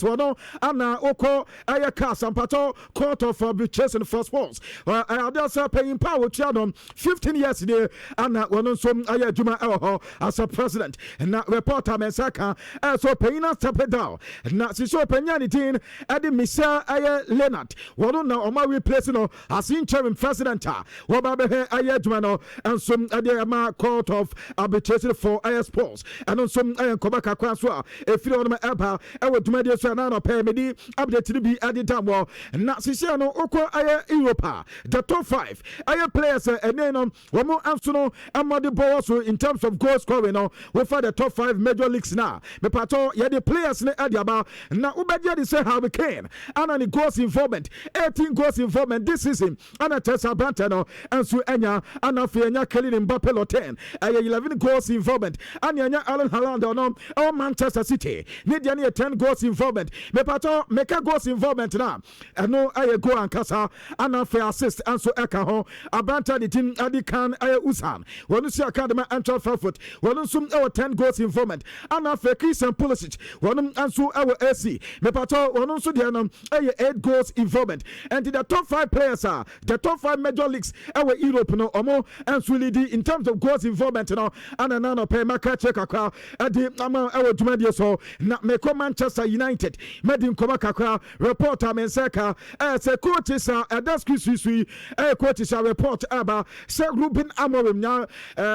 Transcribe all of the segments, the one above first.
Wano ana oko ayaka sampato court of arbitration for sports. I just paying power channel 15 years there and one some aya juma as a president and na reporter mensaka so paying us step down na si so penyani tin ade misa aya Leonard wano na oma replace no as interim president wa ba be aya juma no and some ade ma court of arbitration for aya sports and some aya kobaka kwaso e firi on ma eba e wa juma de na no pay me di update to be added time well na sisi no oko aye Europa the top 5 aye players and then womo anso amade balls in terms of goal scoring no we for the top 5 major leagues now me pato ye the players ne adiaba na ubedia dey say how we can and the goals involvement 18 goals involvement this season and Tessa Branta no anso enya and afia nya Kylian Mbappe 10 aye 11 goals involvement and nya Erling Haaland no or Manchester City need nya 10 goals involvement me pato make a goals involvement na no aye go and kasa and afia assist and so eka ho Abranta the team adi kan aye Usan wonu si academy Antwerp Frankfurt wonu sum 10 goals involvement and afia Christian Pulisic wonu anso AC me pato wonu so de no aye 8 goals involvement and the top 5 players are the top 5 major leagues awe Europe no omo anso lead in terms of goals involvement no and na no pay maka check akwa adi ama awe dwumadi so na me ko Manchester United medin koma kakra reporter menseka say coaches that's Sui coaches report aba say Ruben Amorim nya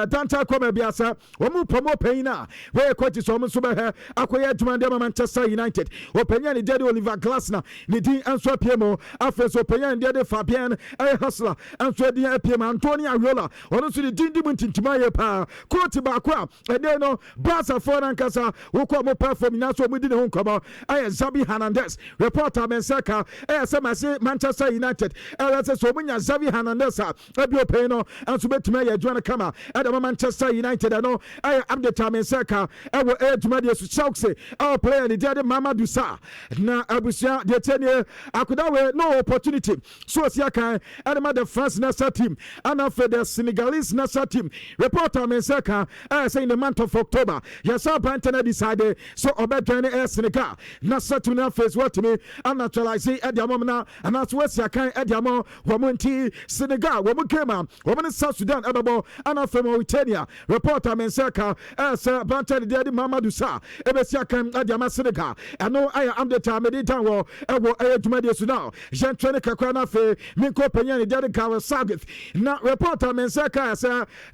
danta koma biasa omu promo paina we coaches omu so be akoya dwumadi Manchester United openya ni Daddy Oliver Glasner ni din anso piemo afeso openya ni Daddy Fabian hustler anso din piemo Antonio Ariola onu so di din di muntintima ye pa coach ba kwa ede no Barca for nankasa wo ko mo perform na so mu di ne ho nkoma Xavi Hernandez reporter menseka say Manchester United say so munya Xavi Hernandez abio pay no and so betuma ye adwana kama Manchester United no update menseka ewo aduma de so Chelsea our player the dead Mamadou Sarr na abusia de tenie akoda we no opportunity so sia kan the France national team and for the Senegalese national team reporter menseka say in the month of October yes Brantana decided so obedwane Senegal na satuna face what me and naturalize Ediamona and that's what Sakai Ediamo Wamunti Senegal Wamukema Woman South Sudan Ebabo and from Mauritania reporter Menseka as Bantan Daddy Mamadou Sarr Ebesiakan Ediama Senegal and no I am the time editan wo ewo ayedumade so now Jean Trene Kakra na fe Minko Penyani Daddy Gareth Southgate na reporter Menseka as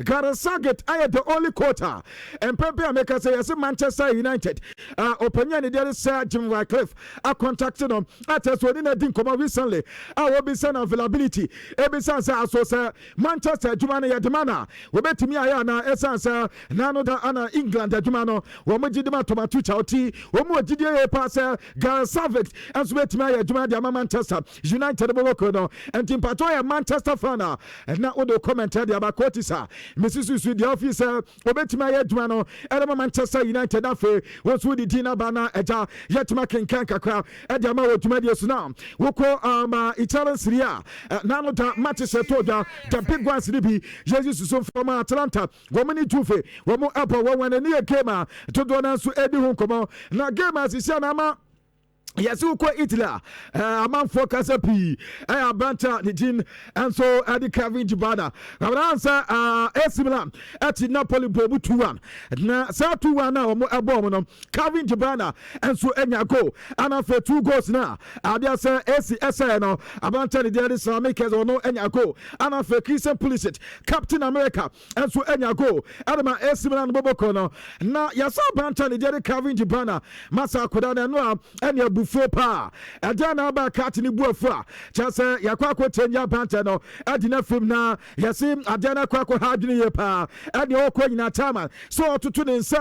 Gareth Southgate I the only quarter and Pepe America say as Manchester United Openyani Daddy Sir Jim Wycliffe I contacted them at us when in come recently I will be sent availability every sense so sir Manchester Jumana Yadmana we bet me ayana essence nano da ana England Jumano we mo jidima tomato chauti we mo jidie pass Gareth Southgate as bet me ayajuma de Manchester United boko no and timpato Manchester fan and na odo commented about Kotisa Mrs. Su the officer we bet me ayajuma no and Manchester United afa once we the dinner bana eja yet making kakra Ediama Tumadius now woko Italian Serie A nano da matches toda the big ones be Jesus so from Atlanta womani tufe womo apo wona ne kema to do na so edi hu komo na game as isia na ma yes, who quite Italy? A man for Casapi. I have Banta, the Jin, and so at the Kevin Jibada. I will answer AC Milan at Napoli Bobu 2-1. Now, South 2-1 now, a bomb, Kevin Jibana, and so Enya go. And after 2 goals now, I just say SCSN, Abanta, the Daddy Slamakers or no Enya go. And after Christian Pulisic, Captain America, and so Enya go. Adama AC Milan Bobokono. Now, Yasa Banta, the Daddy Kevin Jibana, Massa Kodana, no, and your fo pa adana ba katini buafo chase yakwa kwotenya banta no adina film na yasim adana kwakwa hadini ye pa ade okwa nyina tama so tutu ne nsa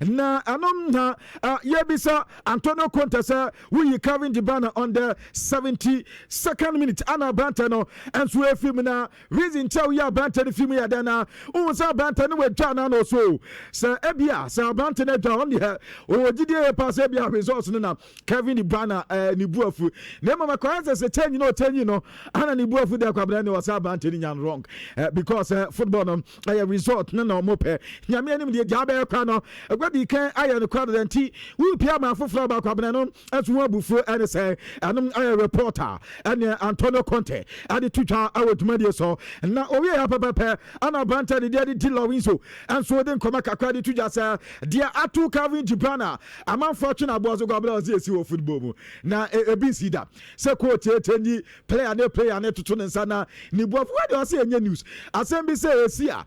na anom na yebisa Antonio Conte say we Kevin De Bruyne on the 72nd minute ana banta no enso e film na reason tell ya banta the film ya dana unsa banta no we dwana no so say ebia say banta na dwa on the o gidie pass ebia results no na Kevin De Bruyne ni buafu na mama kwanza se 10 you know ana ni buafu de kwabra ne wasa bante ni nyan wrong because football no result no na mo pe nyame anim de jabe kwa no agwadi kan aye no kwado nti wi pia ma foforo ba kwabra no asu abufu ene say anum aye reporter ene Antonio Conte ade tucha awodumade so na owie ya papa ana bante de di Lawinso anso de nkoma kakra de tuja say dia atu Kevin De Bruyne amam fortune abozo kwabra ozesi wo football mu na ebi sida se coach etenyi player ne tutu nsa na ni buafu we dey say enye news asem bi say esia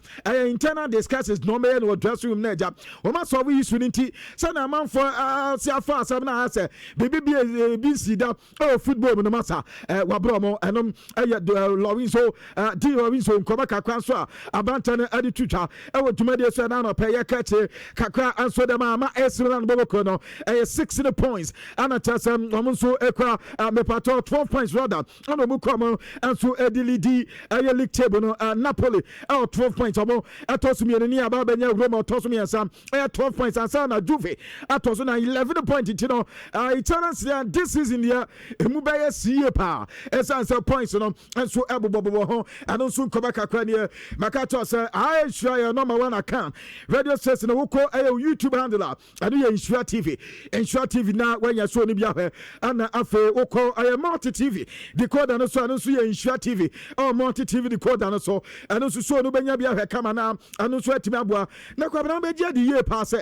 internal discussions no me no dressing room na ja o ma so we issue nti say na amam for si afa asem na say bi sida football mu no masa wabro mo enom Lawinso di Lawinso nkoma kakra so abanta ne ade tucha wo tumade so na no pay kache kakra anso dem ama esran boboko no 6 points ana tasem omunso ekwa mepato 12 points rather ana mu come anso edilidi league table no Napoli 12 points omo atosumi ni aba benya Roma atosumi ansam 12 points ansa na Juve atoso na 11 points tino Italians this season here emu be see pa esansa points no anso ebobobo ho anso nkoma kakra ne makato say I sure number 1 account radio station no ko YouTube handler anu ye Nhyira TV na when you so ni bia hwe ana afe woko multi TV decoder no so anu so ye Nhyira TV multi TV decoder no so anu so no benya bia hwe kama na anu so atimi aboa na kwa bana be je di ye pass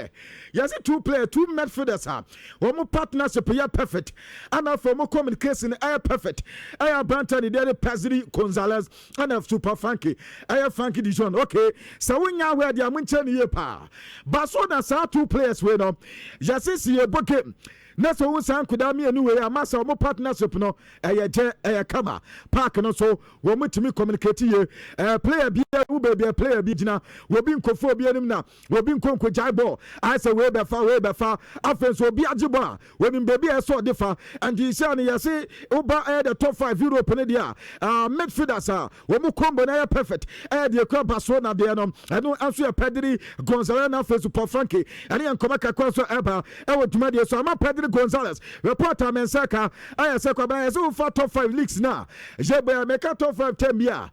yes 2 midfielders ha wo partnership ya perfect ana for mo communication perfect banter ni dey Pedri Gonzalez ana super funky funky Dijon okay so wonya hwe dia munche ni ye pa baso na sa 2 players we no yes ye boke na so wo san kuda me anu we amasa mo partnership no kama park no so wo mutimi communicate ye player bi u be player bi gina wo bi nkofo bi anim na wo bi nkonko jai ball I say we be fa afen so bi agibo wo bi baby e so defa and you say no you say uba the top 5 Europe ne dia midfielders wo mu combo na perfect the club Barcelona there no anu anso Pedri Gonzalez na face super Frankie and yan koma kakwa so eba wo duma so ama Pedri Gonzalez reporter Mensaka I say kwa so for top 5 leagues now jebe make top 5 term here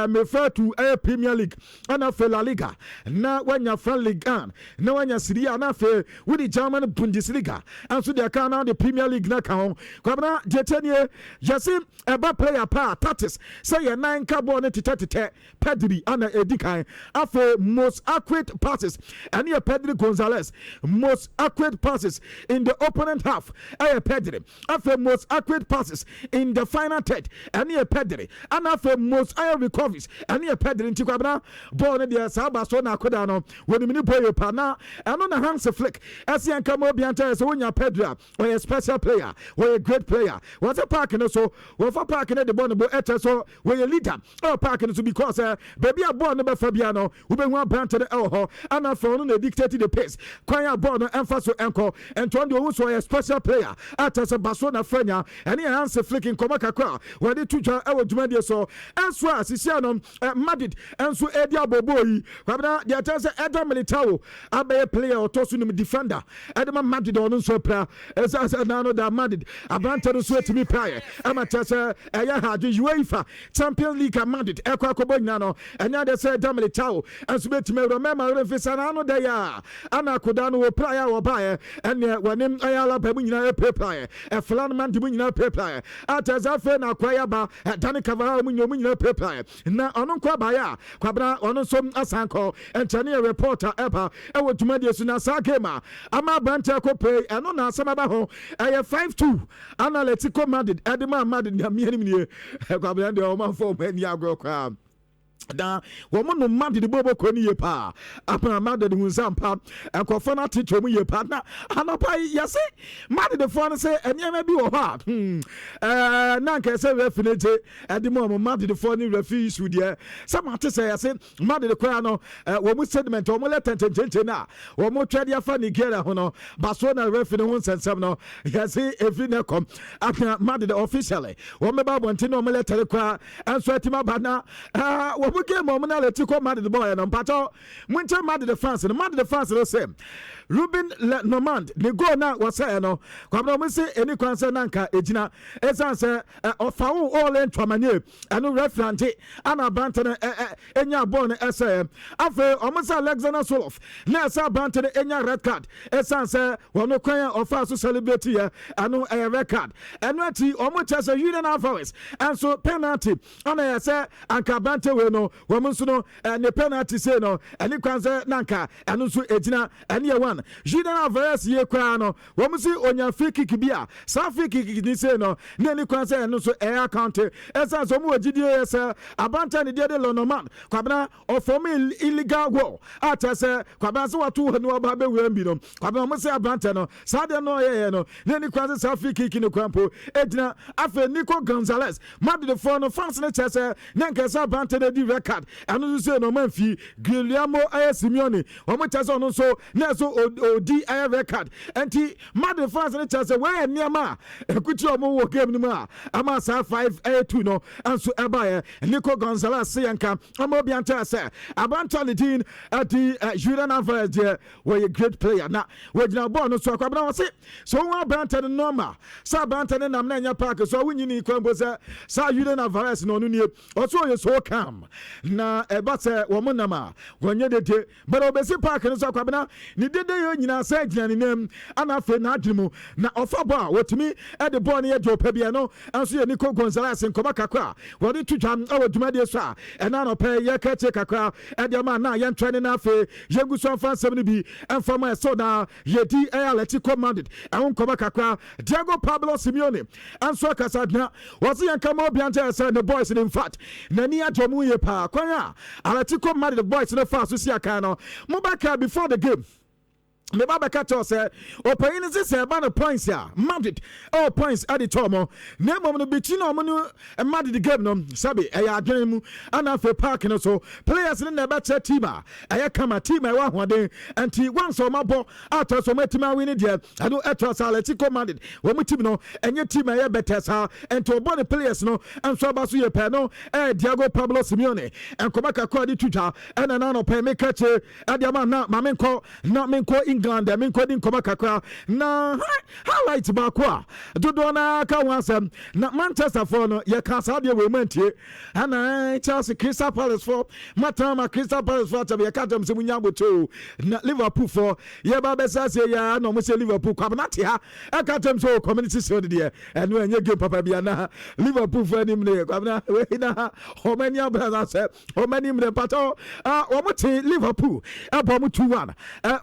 me refer to Premier League and for La Liga na wanya French League na wanya Serie A na for with the German Bundesliga and so they can now the Premier League na kan kwa na jetenie yasim eba player pa tatis say your 9 carbon tete Pedri ana edikan after most accurate passes and here Pedri Gonzalez most accurate passes in the opponent half Pedri after most accurate passes in the final third and here Pedri and after most recoveries and here Pedri nti kwabna ball ne dia saba so na koda no woni mini boy pa na eno na hands flick asian kama obi anta so wonya Pedri or a special player or a great player what's a park no so wo for park ne the ball no eche so we a leader or park no so because baby a ball no be fa bia no wo be hu abante de ho and after no dictate the pace kwan a ball no emfa so enko and on the wo so a special player at as a Barcelona frenya and he hands flicking koma kakra we dey tuja e wo dwuma so enso asisia no Madrid enso edia boboyi kwabna dey tell say Eder Militao abe player or tosu no defender Edema Madrid on so pra as na no da Madrid abante no so etimi prayer ama tell say eya hadu UEFA Champions League Madrid ekwa kobo nyina no enya dey say Eder Militao enso betimi remember refisa na no dey ya ana koda no wo prayer wo bae ene wanim ayala ba mu nyina prayer flan man di mu nyina prayer atazafe na kwaya ba Dani Cavara mu nyina prayer na ono kwa baya kwabra ono so asanko enchane reporter epa ewo tumade su na sakema ama bante ko pay eno na asama ba ho 5-2 Atletico Madrid Edema Madrid na mianim nie kwabra de o man fo mani agro kwa da woman no man de bobo ko ni ye pa apa man de hunsampa ekofo na teach omu ye pa na anopa yase man de fo say eniema bi wo ha na nke say refinite edimo man de fo ni refi issue there some say yase man de kwa no wo mu sediment wo mu letentenchen na wo mu twede afa Nigeria ho no baso na refi ne ho sensem no yase efi ne kom apa man de officially wo me ba bonti no mu letere kwa anso atima ba na we game on Atletico Madrid the boy and Pato Winter Madrid the fans and Madrid the fans the same. Ruben Normand the go now was say no kwabna mo say any concern nanka ejina esan say ofawo all in tramanye anu reference ana bantene enya ball ne say afa omosa Alexander Soloff na say bantene enya red card esan say wono kwan ofa so celebrate here anu red card enu ati omo chase Union Alvarez and so penalty ana say anka bante we no womo so no ne penalty say no any concern nanka anu so ejina ene Julian Alvarez ye kwa no womusi onya free kick bia sa free kick ni say no na ni kwan say no so air account esa so mu agidie esa abanta ne de Lonoman kwabna ofom illegal goal ata say kwabna so watu hanu oba be we bi no kwabna mo say abanta no sa de no ye no na ni kwan say sa free kick ni kwampo edina afa Nico Gonzalez madu de for no fans ne chese na nkesa abanta de di record anu say no man fi Guillermo Simeone omo chese no so na so odi air record anti mad fans ne chance we niama ekuti omo wo game ni ma ama sa 5-2 no anso eba Nico Gonzalez yanka omo bi anta say abanta le din ati Julian Alvarez je we a great player na we gina ball no so akwabna wose so won abanta no normal sa abanta ne nam na nya park so wunyini kwambo sa Julian Alvarez no no nie oso ye so calm na eba say wo monama wonye dede but obesi park no so akwabna ni dede yo nyina say gina ni nem ana fe na adwemu na ofa ball wotimi e de ball ne ye drop bia no anso ye Nico Gonzalez nkoma kakra wo de twam awodwuma de so a ena no pe ye kache kakra e de ma na ye ntwene na fe ye gu so fa 7 bi enfama so na ye di Atletico Madrid e nkoma kakra Diego Pablo Simeone anso kasadna was ye nkama obi anta say the boys in fact na ni adwomu ye pa kwanya Atletico Madrid the boys no fa so si aka no mobaka before the game me baba kato say opayini say ba no points ya Madrid all points at the tomo na mom no biti no no Madrid the game no sabi e ya adwen mu ana fe park no so players ne na better team a e kama team e wa hoden anti once o mabo ato so matima win there ado eto Atletico Madrid wo mu team no enye team e better sa ento bo the players no anso ba so ye pe no Diego Pablo Simeone enkoma kakwa di tuja ena na no pe me kache adiama na mamenko na menko England I mean coding koma kakra na highlight ba kwa dodo na ka wansam na Manchester for no ye ka sa de we mantie ana Chelsea Crystal Palace for matama Crystal Palace for tabe ye ka dem se munya boto na Liverpool for ye ba be sa se ya no mo se Liverpool kwa na te ha e ka dem so community shield de eno enye game papa bia na Liverpool for anim ne kwa na we na how many brothers say how many me pato o mo te Liverpool e bo mo 2-1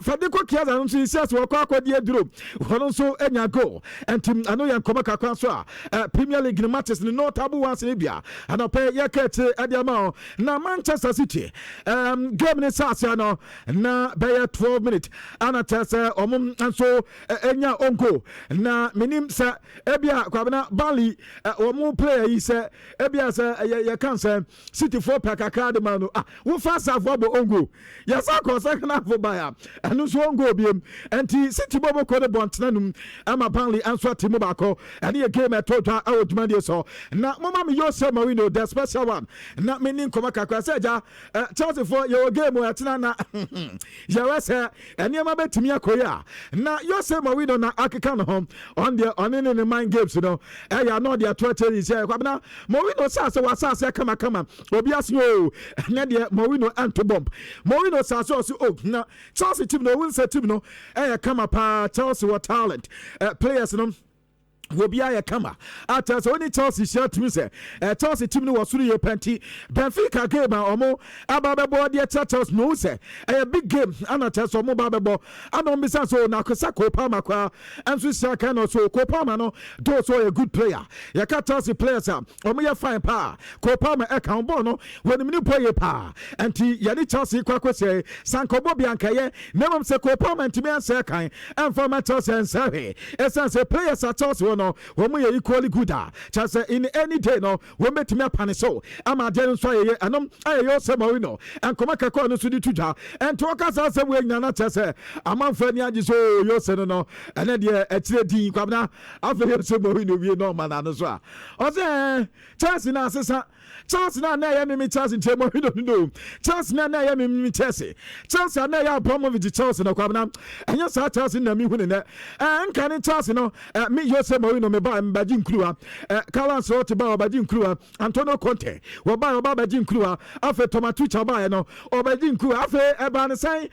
for the kiaza no so says wo kwa kwadi aduro wono so enya goal and ano ya nkoma kakwa so a Premier League matches no notable ones e bia anope ya kete adiama na Manchester City game ne sasa no na be 12 minutes anata say omum anso enya onko na minim sa ebia kwabena Bali omum player yi say ebia say ya kan say City for pakaka de manu wo fast half wo ongo ya sa ko second half baya anu so ongo biem enti City bobo ko de bontenanum ama Burnley answer team bako and ye game at total awodumade so na mama me Jose Mourinho the special one na menin koma kakra say ja Chelsea for your game o atena na ya wase eniema betimi akoya na Jose Mourinho na akeka no home on the mind games no ya no the 20 is here kwabna Mourinho say wasa kama obi aso na de Mourinho anto bomb Mourinho say so na Chelsea team no win set team no come up Chelsea what talent players no will be a kama at only Chelsea shirt me say Chelsea team no was really plenty Benfica game omo ababebo de Chelsea no say a big game and Chelsea omo babebo and bisa so na kosa Kopama kwa and so saka no so Kopama no do so a good player ya ka Chelsea players omo ya fine pa Kopama e kan ball no when me play pa anti ya ni Chelsea kwa say sankobo bianka ye nemam say Kopama ntimi anse kan and for Chelsea and say essence players at Chelsea no when we equally good just in any day no we met me upon so I'm a gen so ye anom aye Jose Mourinho and komaka ko no so di tuja and talk as say we nyana chese amanfa ni agi so Jose no and de etire din kwabna afa Jose Mourinho wie no man no so o say Chelsea na asesa Chelsea na ya me Chelsea nche mo no Chelsea na ya me Chelsea na ya Abramovich Chelsea na kwabna enya sa Chelsea na mi hu ne na nka ne Chelsea no me Jose Mourinho me ba mbaji nkruwa Carlos Rote ba obaji nkruwa Antonio Conte wo ba obaji nkruwa afe Tomatucha ba no obaji nkruwa afe eba ne san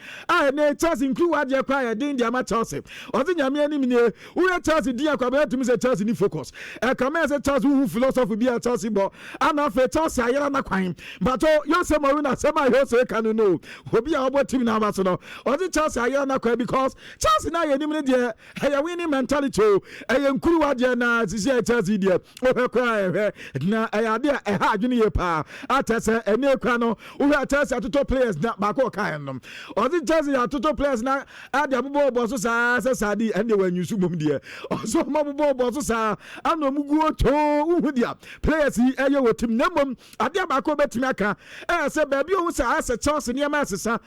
ne Chelsea nkruwa je kwa ya din dia ma Chelsea ozi nyame ani mine wo Chelsea dia kwa ba tumi se Chelsea ni focus kama se Chelsea who philosophy bi a Chelsea bo ana afe Chelsea ayera na kwan but Jose Mourinho sema Jose kanu no obi a obo team na ba so no ozi Chelsea ayera na kwan because Chelsea na ye ni mine dia ya winning mentality nkruwa dia na sisi Chelsea dia okwa na ayade ha adwene ye pa atese ene kwa no wo Chelsea atoto players na ba ko kan no ozi Chelsea atoto players na ade abobo so sa di ende wanyusu mom dia oso mabobo so sa anomugu oto uhu dia players eye wotim na mom ade ba ko betimi aka se ba bi o sa ase Chelsea ne ma asesa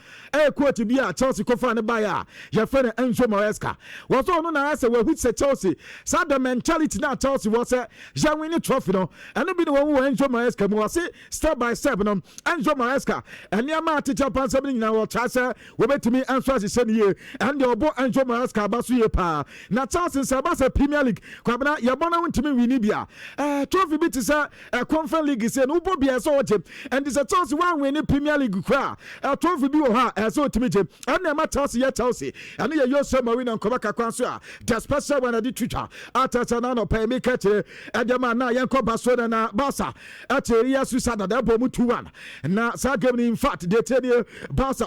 quote bi a Chelsea ko fa ne ba ya fa ne Enzo Maresca wo so no na ase we hu se Chelsea sa the mentality na Chelsea was say ja win trophy no eno bi ne wo Enzo Maresca mo say step by step no Enzo Maresca ene ma teacher pan sabin na wo cha say we betimi answer se ne ye and the obo Enzo Maresca ba so ye pa na Chelsea say ba say Premier League kwabna ye bona wontimi win bia trophy bi ti say Conference League say no bo bia so oje and this Chelsea one win Premier League kwa trophy bi wo ha so otimi je and na ma Chelsea ye Chelsea and ye Jose Mourinho nkobaka kwan so the special one at the Twitter atata na no pay me catch edema na yenko Barcelona na Barca atiria susada da bomu 2-1 na sa game in fact they tell you Barca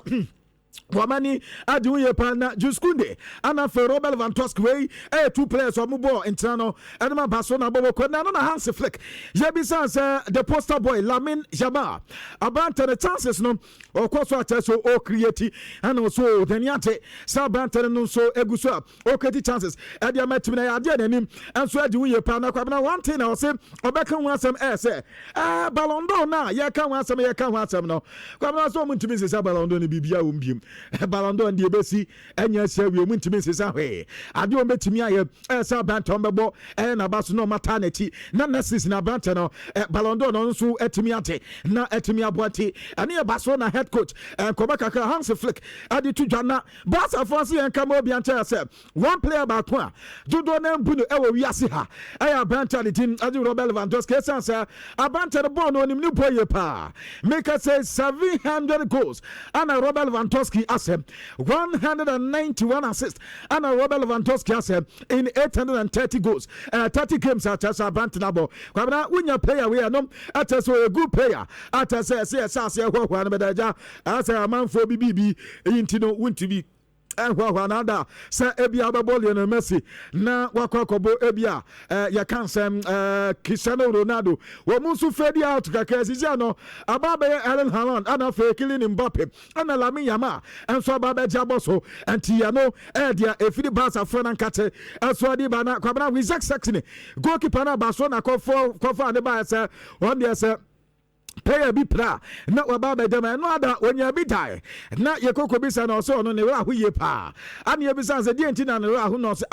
Wamani adiwe pana Juskunde ana fe Robert Lewandowski way two players of ball internal edema Barcelona bobo ko na na Hansi Flick ye bi say the poster boy Lamine Yamal about the chances no okoso ateso o create and also deniate sa banter no so eguso o create chances e dia matimi na ya dia nanim enso adiwe pana kwa na one thing na say obeka hu asem say Ballon d'Or na ye ka hu asem no kwa na so mutimi say Ballon d'Or ni bibia wo mbiem Ballon d'Or ndi ebesi enya sia wi mutimi sesa hwe ade o metimi aye esa bantom bebo na baso no maternity na nesis na banter no Ballon d'Or no nso etimi ate na etimi aboate ane baso na head coach Kobaka Hansi Flick ade to dwana Barca force en kama obi ante say one player back one judo na mbu no ewo wiase ha aya banter the team ade Robert Lewandowski say abanter the ball no nim ni boye pa make us say 700 goals and Robert Lewandowski as 191 assists and Robert Lewandowski as in 830 goals 30 games at Abantinabo kwabna unya player we no at so a good player at say ho ho na bedaja as a man for bibi intino want to be nada sa ebia babole na Messi na wakwakobo ebia ya kansem Cristiano Ronaldo wo musu fade out kakasisi no ababe Erling Haaland ana fe Kylian Mbappe ana Lamine Yamal enso ababe jaboso antiano dia efidi Barca front nkate enso di bana kwabana Isaac Sexton goalkeeper na Barcelona ko for ne ba say one day say player bi pra na wababa dema no ada onya bi dai na yekoko bi sa na so no ne ra hoye pa ani bi sa se die ntina ne ra ho no se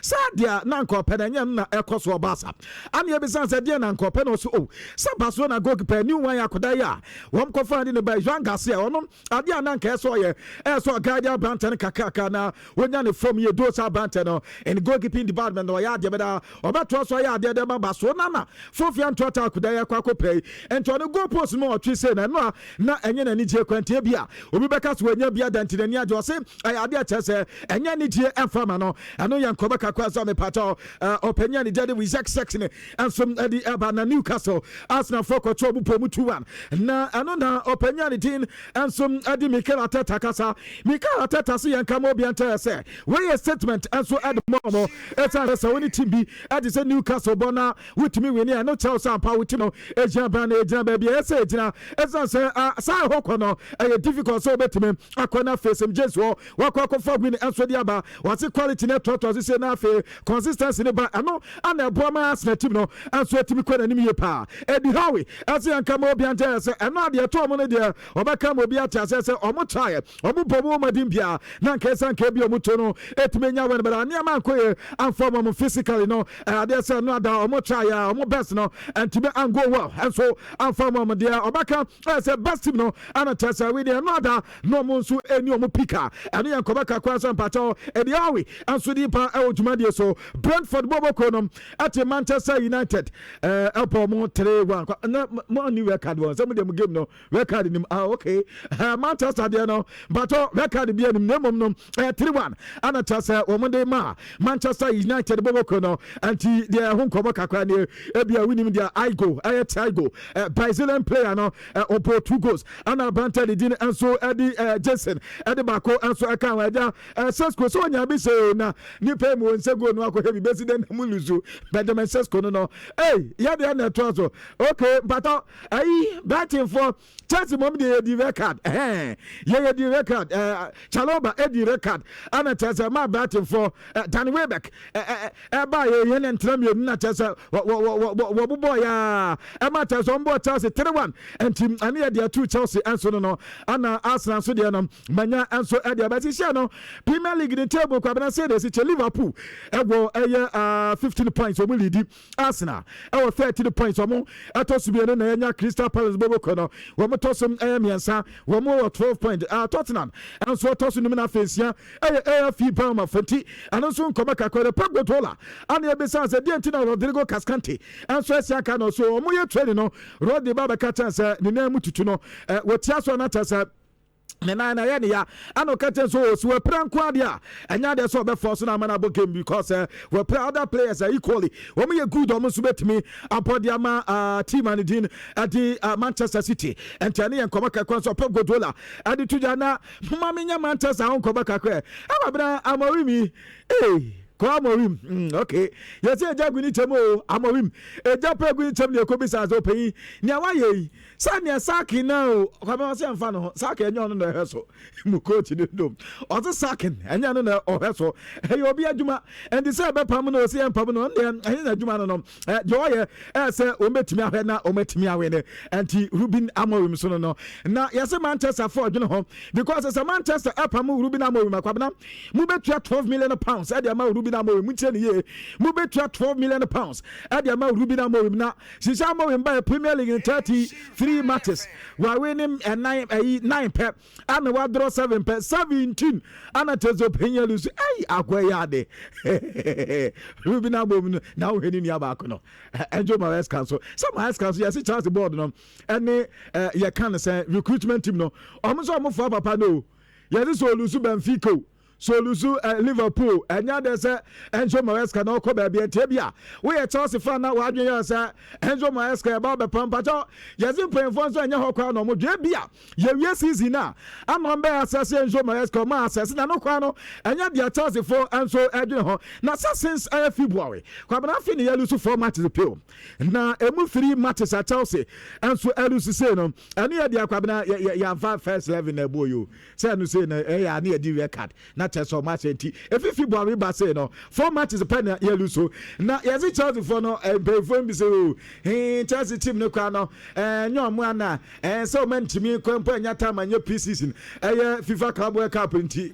sa dia na nkope na nya na ekoso Barca ani bi sa se die na nkope no so sa Barcelona goalkeeper ni wan yakoda ya won ko fa ne ba Joan Garcia ono ade na nka so ye so Gadia Banten kakaka na wonya ne form ye do sa Banten no in goalkeeping department no ya de beda obeto so ya de ma Barcelona na Sofian total kuda ya kwa ko pay ento no go post mo otwe say na no na enye na ni je kwante bia obi beka so enya bia dantinani ajo se ade a chese enya ni je enfama no ano yankoba kakwa so me pato openya ni dede with sex ne and from the na Newcastle Arsenal for control bu pomu 2-1 na ano na openya ni tin and some adi Mikel Arteta kasa Mikel Arteta so yanka mo bia ntaya say we statement and so add more it's a so any team bi adi say Newcastle bona witimi we ni no Chelsea pa witino ejian ba na ejian ba bia say gyina esan say say hokɔ no difficult so betime akɔna face him James wo wakɔ for win enso di aba wase quality net to say na fe consistency ne ba ano ana eboa ma Arsenal team no enso team kɔ na nim ye pa Eddie Howe ase anka mo bi ante say eno de to mo ne de obaka mo bi ate say omo try omo bomo madim bia na nka san ka bi omo to no etimenya wen but ania man koye anform mo physically no ade say no ada omo try ya omo best no and to be and go well and so anform mo dia obaka say best team no ana tesa we dey no ada no mo nso eni omo pika ene yan kobaka kwa san pacho Eddie Howe anso di pa e oduma die so Brentford Boboko no at Manchester United elpo mo 3-1 mo new record one some dem game no record nim okay Manchester there no but record be nim nemom no 3-1 ana tasa o mo dey ma Manchester United Boboko no anti there hon kobaka kwa ne ebia winim there Igo Brazilian player no opo 2 goals ana banter the din anso Eddie Jason Eddie Bako anso aka waja Sesko so nya bi say na ni pay mo nsego no akọ hebi president mu luzu Benjamin Sesko no hey ya dey na to so okay but batting for Chelsea mom the record yeah the record Chaloba Eddie record ana Chelsea ma batting for Danny Welbeck ba ye yen entram ye na Chelsea wo boy ya ma Chelsea on board Chelsea 3-1 and team ani dey 2 Chelsea anso no ana Arsenal so dey no manya anso Eddie but she no Premier League the table kwa bana say dey see Liverpool ego 15 points o mo lead Arsenal 30 points o mo atosu bi no na nya Crystal Palace Boboko no wo mo tosum miensa wo mo 12 points Tottenham and so tosu no na face ya AFC Palma 40 and so nkoma kakore Pogba and e be say dey ntina Rodrigo Cascante and so sia ka no so mo ye training no Rodri Baba Katan say ne na mututu no wo tia so na tasa na ya ano kete so we pray kwade anya de so be force na mana bo game because we pray other players are equally we me good o so betimi apodiama team and din at Manchester City and tani en koma kakwa so Pep Guardiola adi tuja na mama nya Manchester on koma kakwa ababra amorimi Amorim, okay. You say Jaguni Chemo, Amorim, a Japaguni Chemo, Kobisa, Open, Niawaye, Sanya Saki now, Kamasan Fano, Saki and Yon on the Hesso, Mukochi the Dome, or the Sakin, and Yan or Hesso, Hayobia Juma, and the Saber Pamano, and Pamano, and Jumanum, Joya, as Ometimia, Ometimia, and Rubin Amorim Sono. Now, yes, a Manchester for home because as a Manchester Apamu Rubin Amorim, Mubet 12 million pounds at the amount Rubin Amorim, Mubet 12 million pounds at the amount Rubin Amorim. Now, since Amorim by a Premier League in 33 matches, while winning a 9 pep, and a draw 7 pep, 17, and a test of Peñalus, Aguayade, Rubin Amorim, now hitting Yabacono, Enjoy my West Council. Some West Council, yes, it's the board, and you can't say recruitment team, no, almost for Papa, no, yes, so Lusu Benfica. So Luzu Liverpool and now there's Enzo Maresca no ko baby tebia we are Chelsea fan na wa dwen say Enzo Maresca about be pampacho yes playing for so anya hokwa no mo dwe bia ye wie season na am be assess Enzo Maresca ma assess na no kwa no anya dia Chelsea for Enzo edwen ho na since February kwa bana fi ne ya lose 4 matches appeal na emu 3 matches at Chelsea Enzo lose say no anya dia kwa bana ya first 11 na boyo say no say na ya na di record na so much enti if February ba say no 4 matches pen ya lose so na yes Chelsea for no perform be say Chelsea team no kwa no nyom ana so man timi kwempo anya time anya pre-season FIFA Club World Cup enti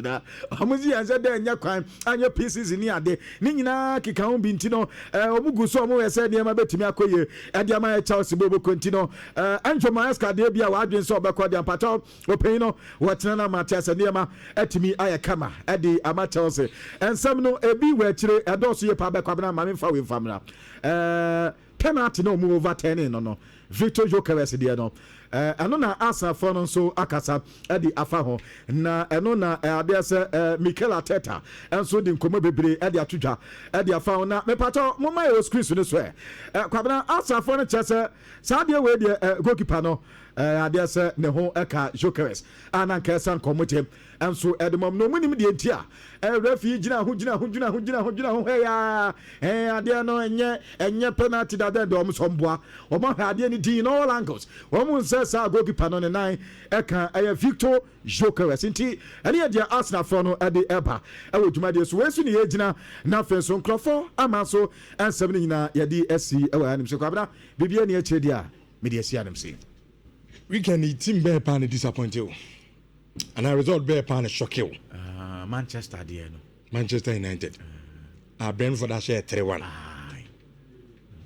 na omuzi ya say dey anya kwan anya pre-season ni ade ni nyina keka ho bi enti no omugu so omu say dey ma betimi akoye e dey ma Chelsea bobo konti no Anjo Maesca dey bia wa adwen so obekọ dey ampato opin no watena na Manchester dey ma atimi kama edi Chelsea and some no ebi we chire edoso ye pa be kwabena ma me fa we famna penalty no move over 10 no Victor Jokeres dey no ano na asa for no so akasa edi afa ho na eno na ade se Mikel Arteta enso di nkomo bebre edi atudwa edi afa ho na me pato mo ma yo screen so ne so kwabena asa for no chese sa de we de goalkeeper no ade se ne ho eka Jokeres ana nkesan komote and so at the moment no money the entire referee jina ho hey ade no enye penalty that the dom somboa omo ha ade ni din all angles omo say sa goalkeeper no 9 eka Victor Jokeres nti ene dia Arsenal for no ade eba e wo dwumade so wesu ne yegina na fe so nkrofo ama so ensem ni nyina ye di SC e wa anim so kwabra bibia ne akire dia me di asi anim say weekend team bear pan disappointed and a result bear pan shock you. Manchester there no. Manchester United. Brentford that share 3-1.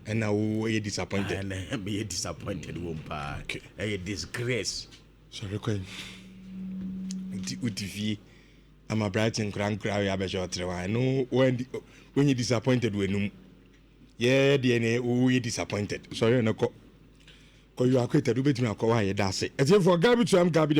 And now we disappointed. And be disappointed wompa. Okay. A disgrace. Sorry coin. UTV I'm a Brighton Grand Crown Abejo 3-1. I know when you disappointed when yeah DNA we disappointed. Sorry no ko you are quite a bit me ko why that's it. As for Gabi Thuram Gabi